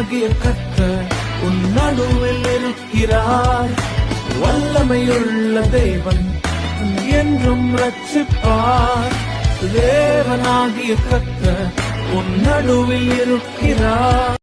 தேவனாகிய கர்த்தர் உன் நடுவில் இருக்கிறார். வல்லமையுள்ள தேவன் என்றும் ரட்சிப்பார். தேவனாகிய கர்த்தர் உன் நடுவில் இருக்கிறார்.